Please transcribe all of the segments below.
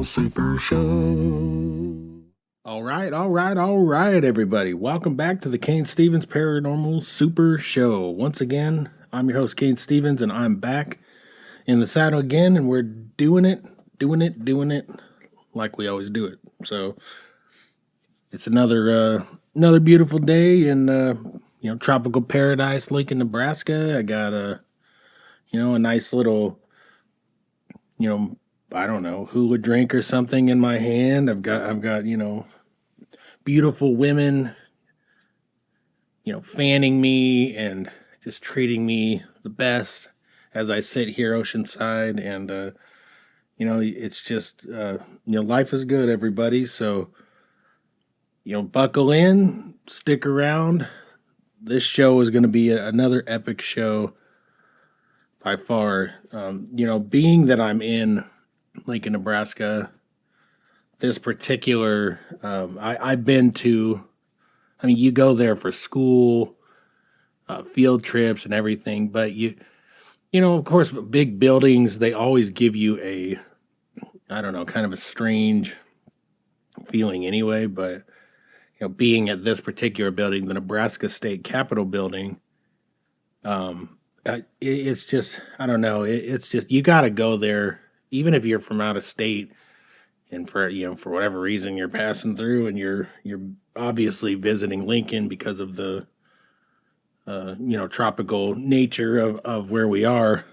Super Show. All right, everybody. Welcome back to the Cain Stevens Paranormal Super Show. Once again, I'm your host, Cain Stevens, and I'm back in the saddle again, and we're doing it like we always do it. So it's another beautiful day in tropical paradise, Lincoln, Nebraska. I got a nice little I don't know, hula drink or something in my hand. I've got beautiful women, fanning me and just treating me the best as I sit here oceanside. And, it's just, life is good, everybody. So, buckle in, stick around. This show is going to be another epic show by far. Being that I'm in Lincoln, Nebraska, this particular, I've been to, you go there for school, field trips and everything, but of course, big buildings, they always give you kind of a strange feeling anyway, but, being at this particular building, the Nebraska State Capitol building, it's just, I don't know, it's just, you got to go there, even if you're from out of state. And for whatever reason you're passing through and you're obviously visiting Lincoln because of the tropical nature of where we are,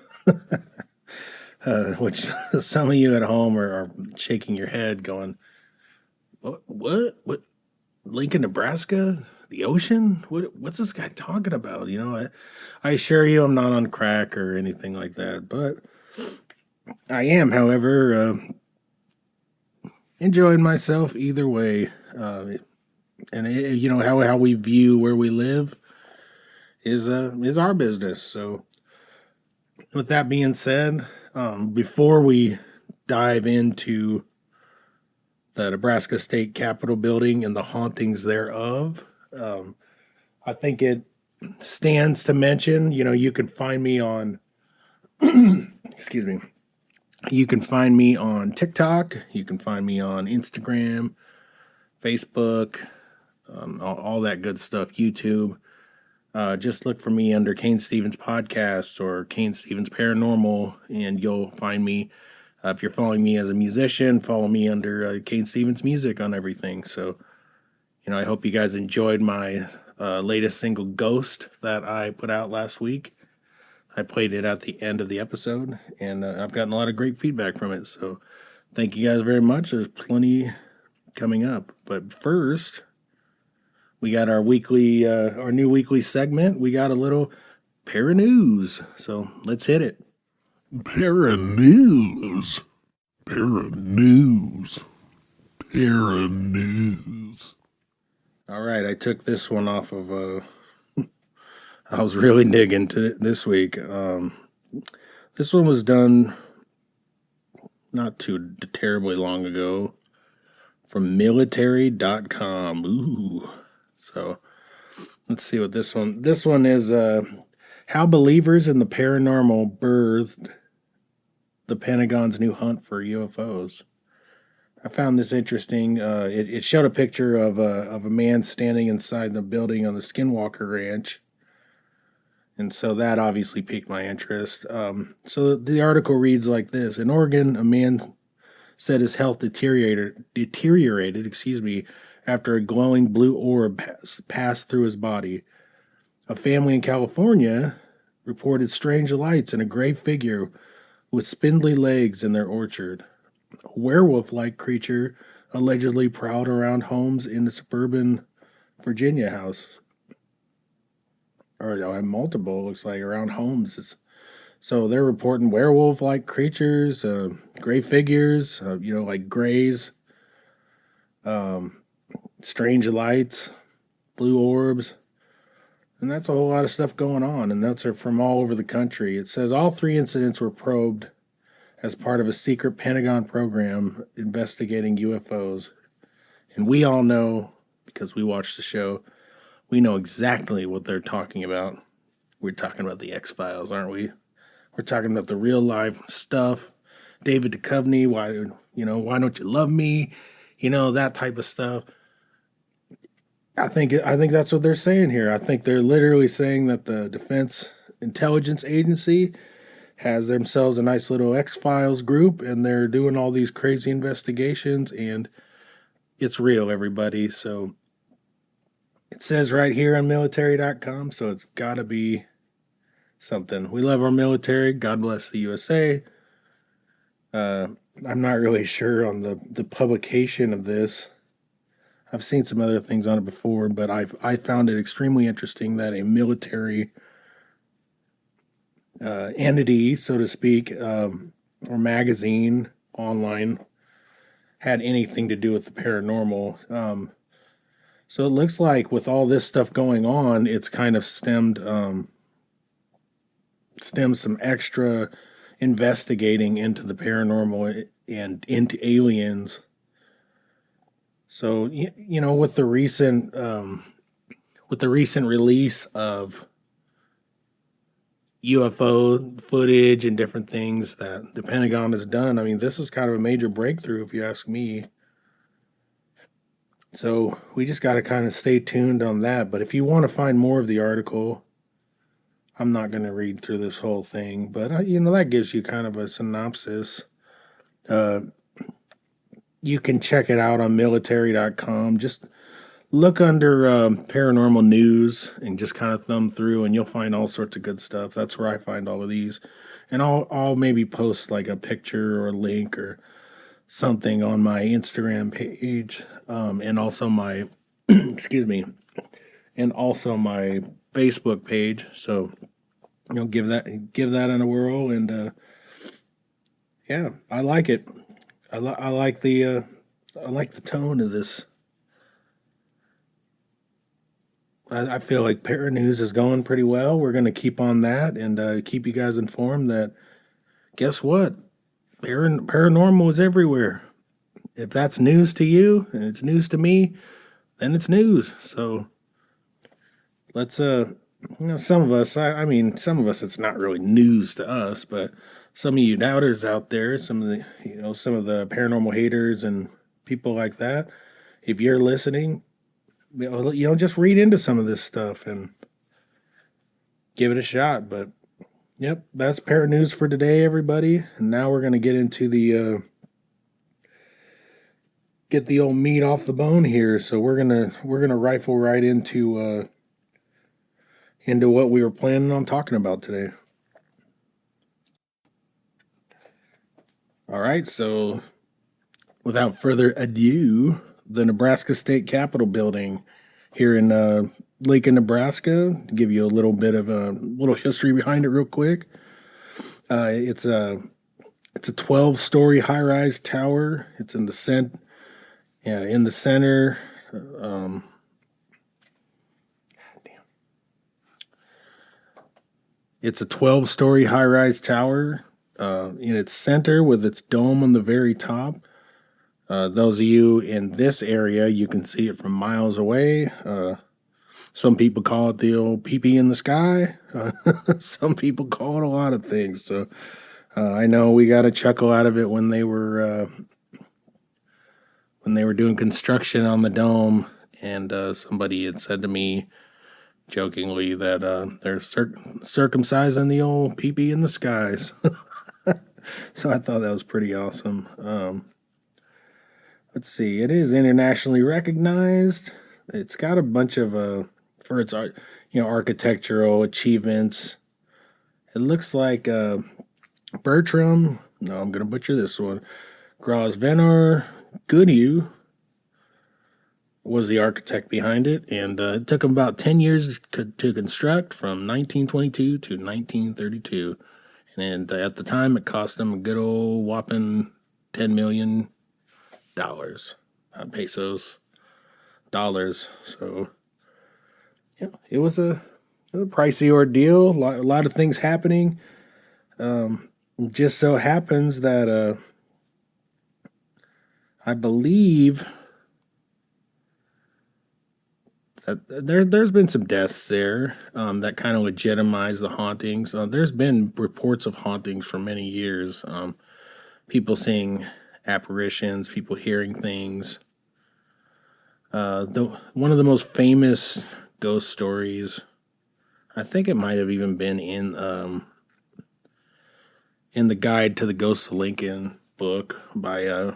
which some of you at home are shaking your head going, what Lincoln, Nebraska, the ocean, what's this guy talking about? I assure you I'm not on crack or anything like that, but I am, however, enjoying myself either way, and how we view where we live is our business. So, with that being said, before we dive into the Nebraska State Capitol building and the hauntings thereof, I think it stands to mention. You can find me on, excuse me. You can find me on TikTok. You can find me on Instagram, Facebook, all that good stuff, YouTube. Just look for me under Cain Stevens Podcast or Cain Stevens Paranormal, and you'll find me. If you're following me as a musician, follow me under Cain Stevens Music on everything. So, I hope you guys enjoyed my latest single, Ghost, that I put out last week. I played it at the end of the episode, and I've gotten a lot of great feedback from it. So thank you guys very much. There's plenty coming up. But first, we got our new weekly segment. We got a little Paranews. So let's hit it. Paranews. Paranews. Paranews. All right, I took this one off of I was really digging to it this week. This one was done not too terribly long ago from military.com. Ooh. So let's see what this one is. How believers in the paranormal birthed the Pentagon's new hunt for UFOs. I found this interesting. It showed a picture of a man standing inside the building on the Skinwalker Ranch. And so that obviously piqued my interest. So the article reads like this. In Oregon, a man said his health deteriorated, after a glowing blue orb passed through his body. A family in California reported strange lights and a gray figure with spindly legs in their orchard. A werewolf-like creature allegedly prowled around homes in a suburban Virginia house. Or multiple, looks like, around homes. So they're reporting werewolf-like creatures, gray figures, like grays, strange lights, blue orbs, and that's a whole lot of stuff going on, and those are from all over the country. It says all three incidents were probed as part of a secret Pentagon program investigating UFOs, and we all know, because we watched the show, we know exactly what they're talking about. We're talking about the X-Files, aren't we? We're talking about the real life stuff David Duchovny, why don't you love me? That type of stuff. I think that's what they're saying here. I think they're literally saying that the Defense Intelligence Agency has themselves a nice little X-Files group, and they're doing all these crazy investigations, and it's real, everybody. So it says right here on military.com, so it's got to be something. We love our military. God bless the USA. I'm not really sure on the publication of this. I've seen some other things on it before, but I found it extremely interesting that a military entity, so to speak, or magazine online had anything to do with the paranormal. So it looks like with all this stuff going on, it's kind of stemmed some extra investigating into the paranormal and into aliens. So with the recent release of UFO footage and different things that the Pentagon has done, I mean, this is kind of a major breakthrough, if you ask me. So we just got to kind of stay tuned on that. But if you want to find more of the article, I'm not going to read through this whole thing, but that gives you kind of a synopsis. You can check it out on military.com. Just look under paranormal news and just kind of thumb through, and you'll find all sorts of good stuff. That's where I find all of these. And I'll maybe post like a picture or a link or something on my Instagram page, and also my excuse me, and also my Facebook page. So give that a whirl, and yeah, I like it. I like the tone of this. I feel like Paranews is going pretty well. We're going to keep on that and keep you guys informed that, guess what? Paranormal is everywhere. If that's news to you and it's news to me, then it's news. So let's, some of us, I mean, some of us, it's not really news to us, but some of you doubters out there, some of the paranormal haters and people like that, if you're listening, just read into some of this stuff and give it a shot. But yep, that's Paranews for today, everybody. And now we're going to get into get the old meat off the bone here. So we're gonna rifle right into what we were planning on talking about today. All right, so without further ado, the Nebraska State Capitol building here in Lincoln, Nebraska. To give you a little bit of a little history behind it, real quick. It's a 12-story high-rise tower. It's in the center. It's a 12-story high-rise tower in its center with its dome on the very top. Those of you in this area, you can see it from miles away. Some people call it the old pee-pee in the sky. Some people call it a lot of things. So I know we got a chuckle out of it when they were doing construction on the dome, and somebody had said to me jokingly that they're circumcising the old pee-pee in the skies. So I thought that was pretty awesome. Let's see. It is internationally recognized. It's got a bunch of for its architectural achievements. It looks like Bertram. No, I'm gonna butcher this one. Grosvenor Goodhue was the architect behind it, and it took him about 10 years to construct, from 1922 to 1932. And at the time, it cost him a good old whopping $10 million. Not pesos, dollars. So, yeah, it was a pricey ordeal. A lot of things happening. Just so happens that I believe that there's been some deaths there that kind of legitimize the hauntings. There's been reports of hauntings for many years. people seeing apparitions, people hearing things. One of the most famous ghost stories, I think it might have even been in the Guide to the Ghost of Lincoln book by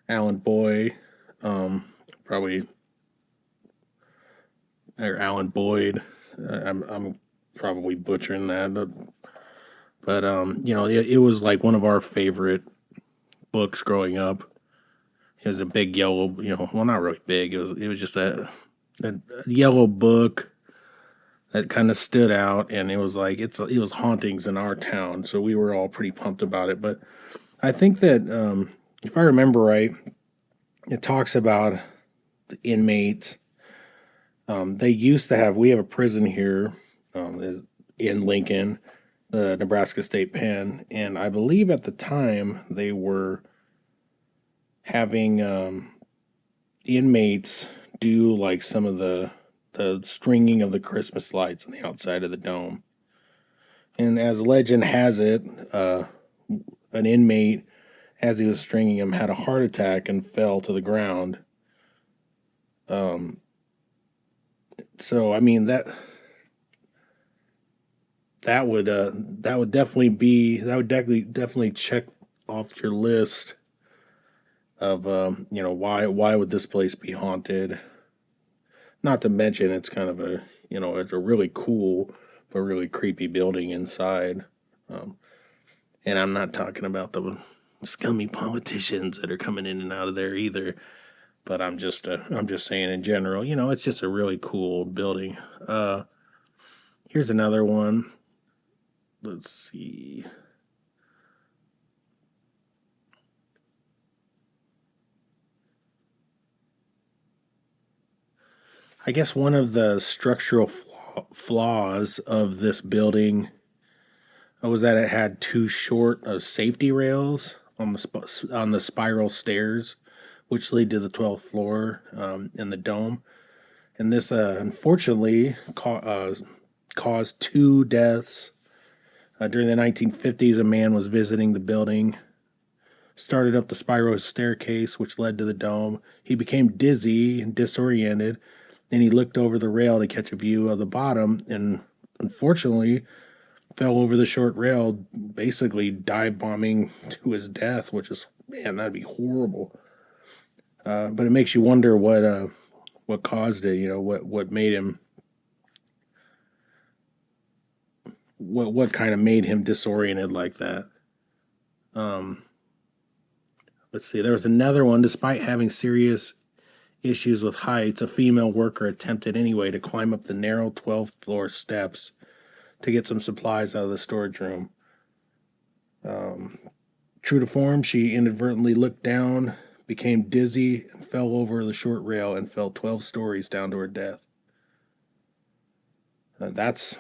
Alan Boyd, probably or Alan Boyd. I'm probably butchering that, but it was like one of our favorite books growing up. It was a big yellow, well, not really big. It was just a yellow book that kind of stood out, and it was like it was hauntings in our town, so we were all pretty pumped about it. But I think that if I remember right, it talks about the inmates. They used to have. We have a prison here in Lincoln, the Nebraska State Pen, and I believe at the time they were having inmates do like some of the stringing of the Christmas lights on the outside of the dome. And as legend has it, an inmate, as he was stringing them, had a heart attack and fell to the ground. So I mean that would definitely check off your list of why would this place be haunted? Not to mention it's kind of it's a really cool but really creepy building inside. And I'm not talking about the scummy politicians that are coming in and out of there either. But I'm just saying in general, it's just a really cool building. Here's another one. Let's see. I guess one of the structural flaws of this building was that it had too short of safety rails on the spiral stairs, which lead to the 12th floor in the dome. And this unfortunately caused 2 deaths. During the 1950s, a man was visiting the building, started up the spiral staircase, which led to the dome. He became dizzy and disoriented, and he looked over the rail to catch a view of the bottom, and unfortunately fell over the short rail, basically dive bombing to his death, which is, man, that'd be horrible. But it makes you wonder what caused it. What made him, what kind of made him disoriented like that. Let's see. There was another one. Despite having serious issues with heights, a female worker attempted anyway to climb up the narrow 12th floor steps to get some supplies out of the storage room. True to form, she inadvertently looked down, became dizzy, and fell over the short rail and fell 12 stories down to her death. That's,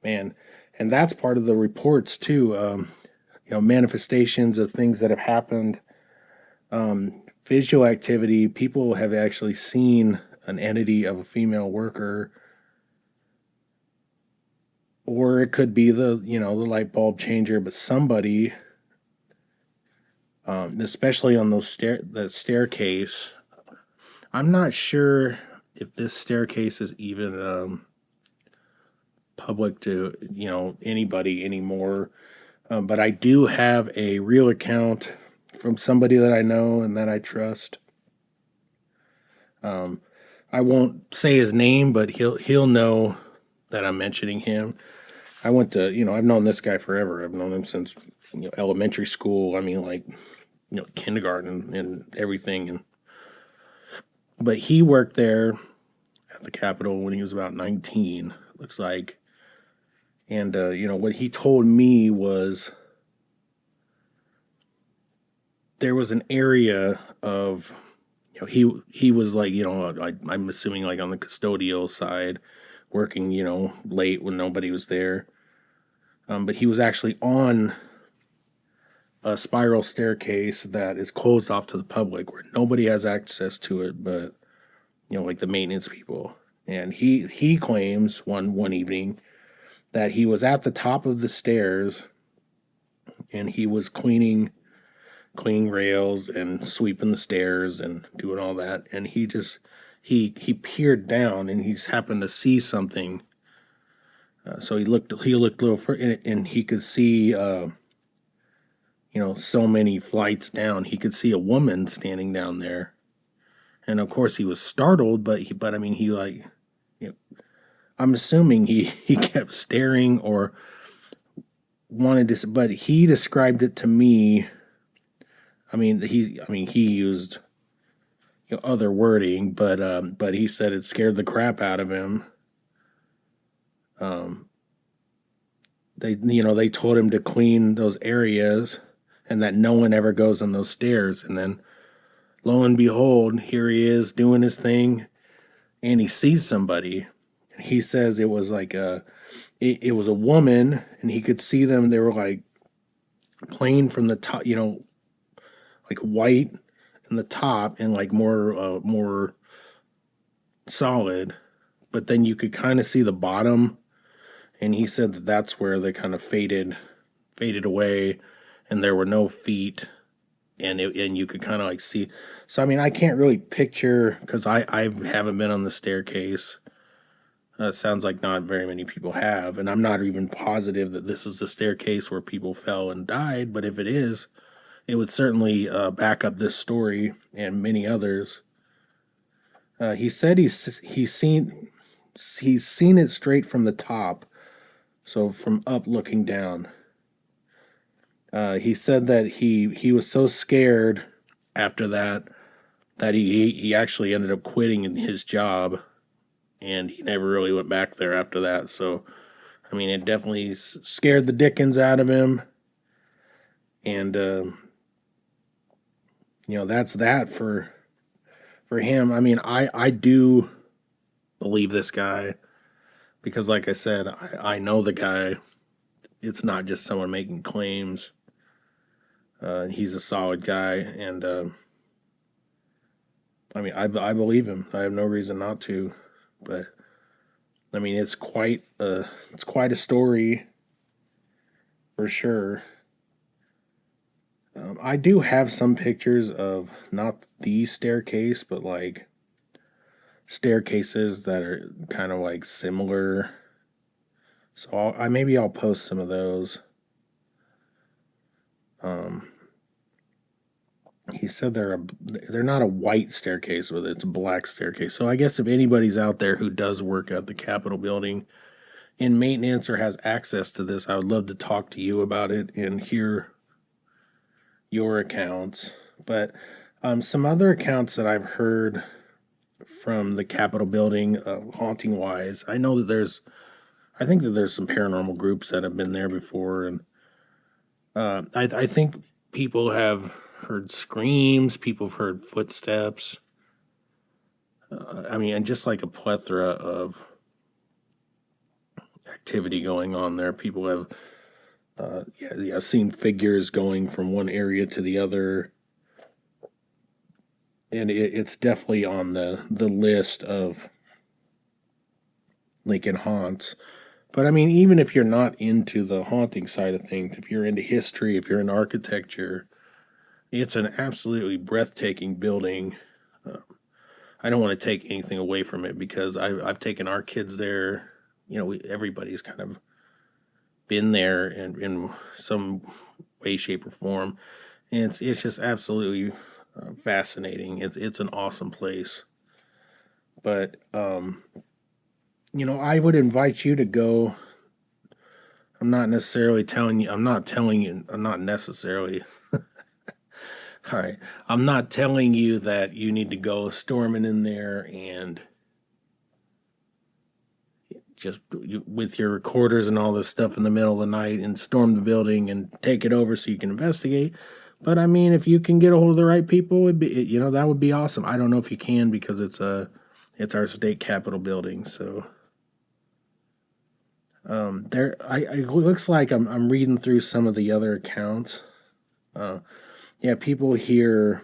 man, and that's part of the reports too. Manifestations of things that have happened. Visual activity. People have actually seen an entity of a female worker, or it could be the light bulb changer, but somebody, especially on that staircase. I'm not sure if this staircase is even public to anybody anymore, but I do have a real account from somebody that I know and that I trust. I won't say his name, but he'll know that I'm mentioning him. I went to, I've known this guy forever. I've known him since elementary school. I mean, like, kindergarten and everything. But he worked there at the Capitol when he was about 19, looks like. And what he told me was there was an area of, he was like, I'm assuming like on the custodial side, working, late when nobody was there. But he was actually on a spiral staircase that is closed off to the public, where nobody has access to it, but like the maintenance people. And he claims one evening that he was at the top of the stairs and he was cleaning cleaning rails and sweeping the stairs and doing all that. And he peered down and he's happened to see something. So he looked a little further, and he could see, so many flights down. He could see a woman standing down there, and of course he was startled. But I mean, he like, I'm assuming he kept staring or wanted to. But he described it to me. I mean, he used other wording, but he said it scared the crap out of him. They told him to clean those areas and that no one ever goes on those stairs. And then lo and behold, here he is doing his thing, and he sees somebody. And he says it was like it was a woman, and he could see them. They were like plain from the top, like white in the top and like more solid, but then you could kind of see the bottom. And he said that that's where they kind of faded away, and there were no feet, and you could kind of like see. So I mean, I can't really picture, because I haven't been on the staircase. Sounds like not very many people have, and I'm not even positive that this is the staircase where people fell and died. But if it is, it would certainly back up this story and many others. He said he's seen it straight from the top. So from up looking down, he said that he was so scared after that he actually ended up quitting his job, and he never really went back there after that. So, I mean, it definitely scared the dickens out of him, and that's that for him. I mean, I do believe this guy. Because like I said, I know the guy. It's not just someone making claims. He's a solid guy, and I mean, I believe him. I have no reason not to. But I mean, it's quite a story, for sure. I do have some pictures of not the staircase, but like staircases that are kind of like similar. So maybe I'll post some of those. He said they're not a white staircase, but it's a black staircase. So I guess if anybody's out there who does work at the Capitol building in maintenance or has access to this, I would love to talk to you about it and hear your accounts. But some other accounts that I've heard from the Capitol building, haunting wise, I think that there's some paranormal groups that have been there before, and I think people have heard screams, people have heard footsteps. I mean, and just like a plethora of activity going on there. People have seen figures going from one area to the other, and it's definitely on the list of Lincoln haunts. But I mean, even if you're not into the haunting side of things, if you're into history, if you're into architecture, it's an absolutely breathtaking building. I don't want to take anything away from it, because I've taken our kids there. Everybody's kind of been there in some way, shape, or form, and it's just absolutely fascinating. It's an awesome place. But I would invite you to go. I'm not necessarily. All right. I'm not telling you that you need to go storming in there and just with your recorders and all this stuff in the middle of the night and storm the building and take it over so you can investigate. But I mean, if you can get a hold of the right people, that would be awesome. I don't know if you can, because it's our state capitol building. So it looks like I'm reading through some of the other accounts. People hear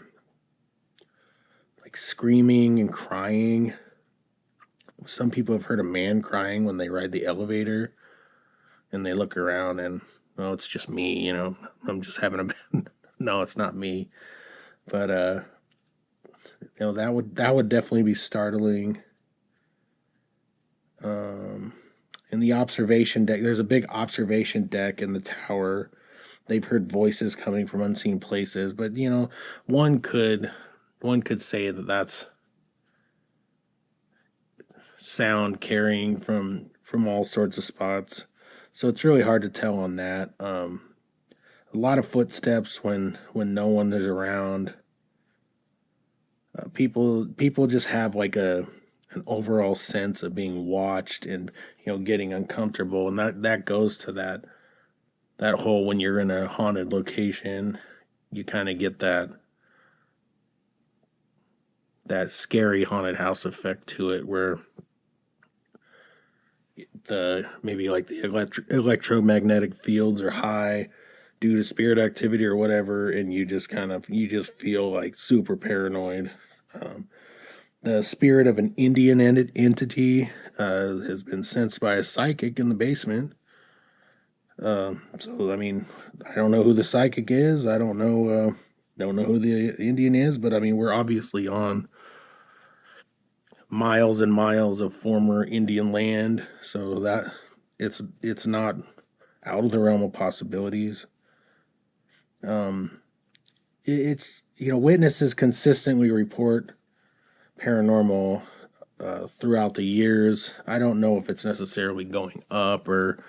like screaming and crying. Some people have heard a man crying when they ride the elevator, and they look around and, it's just me, I'm just having no, it's not me. But that would definitely be startling. Um, in the observation deck, there's a big observation deck in the tower. They've heard voices coming from unseen places, but one could one could say that that's sound carrying from all sorts of spots. So it's really hard to tell on that. A lot of footsteps when no one is around. People just have like an overall sense of being watched and getting uncomfortable, and that goes to that whole when you're in a haunted location, you kind of get that scary haunted house effect to it, where the maybe like the electromagnetic fields are high due to spirit activity or whatever, and you just feel like super paranoid. Um, the spirit of an Indian entity has been sensed by a psychic in the basement. So I mean, I don't know who the psychic is. I don't know who the Indian is, but I mean, we're obviously on miles and miles of former Indian land, so that it's not out of the realm of possibilities. Um, it's witnesses consistently report paranormal throughout the years. I don't know if it's necessarily going up or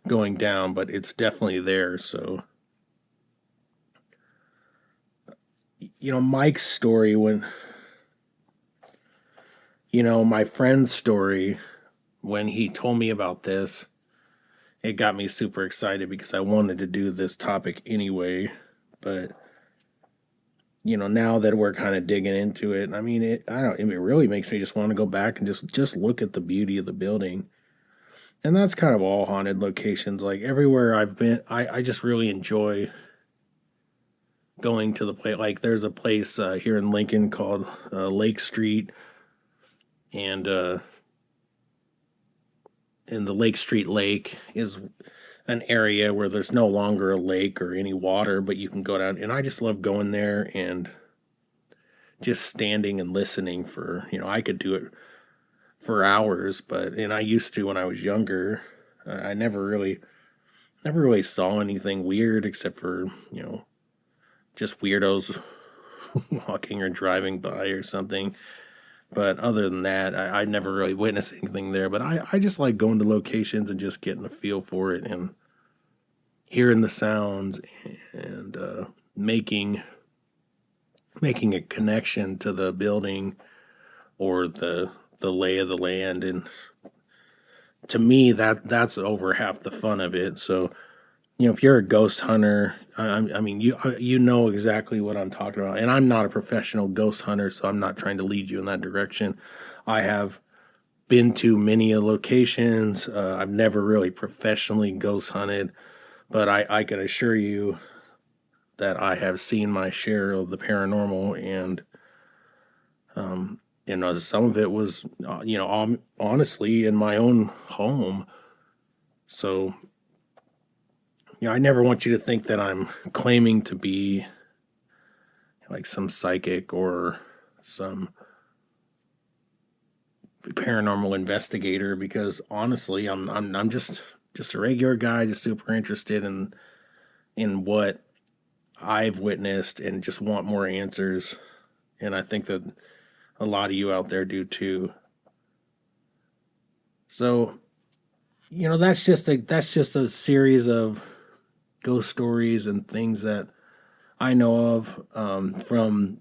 going down, but it's definitely there. So Mike's story, when my friend's story, when he told me about this, it got me super excited because I wanted to do this topic anyway. But now that we're kind of digging into it, I mean, it really makes me just want to go back and just look at the beauty of the building. And that's kind of all haunted locations. Like everywhere I've been, I just really enjoy going to the place. Like there's a place here in Lincoln called Lake Street, and in the Lake Street Lake is an area where there's no longer a lake or any water, but you can go down. And I just love going there and just standing and listening for, I could do it for hours, and I used to when I was younger. I never really saw anything weird except for, just weirdos walking or driving by or something. But other than that, I never really witnessed anything there. But I just like going to locations and just getting a feel for it and hearing the sounds and making a connection to the building or the lay of the land. And to me, that's over half the fun of it. So if you're a ghost hunter, I mean, you know exactly what I'm talking about. And I'm not a professional ghost hunter, so I'm not trying to lead you in that direction. I have been to many locations. I've never really professionally ghost hunted, but I can assure you that I have seen my share of the paranormal, and some of it was, honestly, in my own home. So I never want you to think that I'm claiming to be like some psychic or some paranormal investigator, because honestly, I'm just a regular guy, just super interested in what I've witnessed and just want more answers. And I think that a lot of you out there do too. So, that's just a series of ghost stories and things that I know of from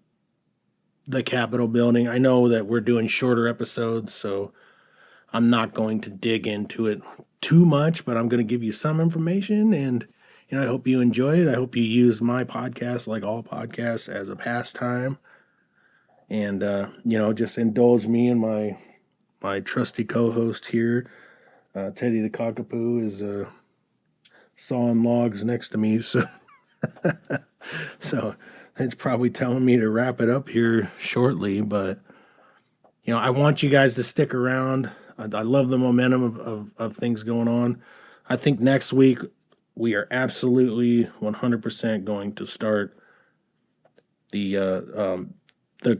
the Capitol building. I know that we're doing shorter episodes, so I'm not going to dig into it too much, but I'm going to give you some information, and I hope you enjoy it. I hope you use my podcast, like all podcasts, as a pastime, and just indulge me and my trusty co-host here, Teddy the Cockapoo, is sawing logs next to me, so so it's probably telling me to wrap it up here shortly. But I want you guys to stick around. I love the momentum of things going on. I think next week we are absolutely 100% going to start the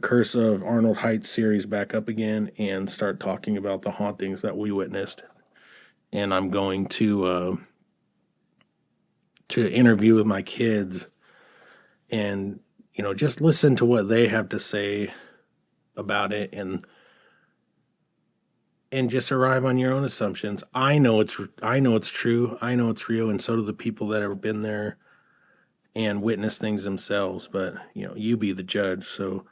Curse of Arnold Heights series back up again and start talking about the hauntings that we witnessed. And I'm going to interview with my kids and just listen to what they have to say about it and just arrive on your own assumptions. I know it's true. I know it's real, and so do the people that have been there and witnessed things themselves. But you be the judge. So,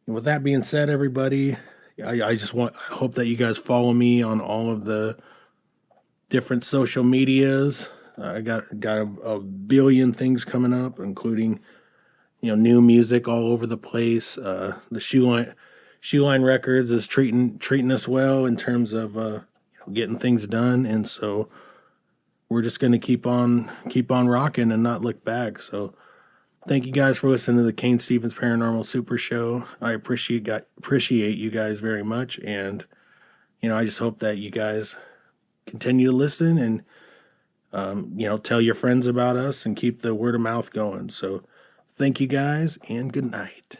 with that being said, everybody, I hope that you guys follow me on all of the different social medias. I got a billion things coming up, including new music all over the place. The Shoeline Records is treating us well in terms of getting things done, and so we're just going to keep on rocking and not look back. So thank you guys for listening to the Cain Stevens Paranormal Super Show. I appreciate you guys very much, and I just hope that you guys continue to listen and tell your friends about us and keep the word of mouth going. So thank you guys, and good night.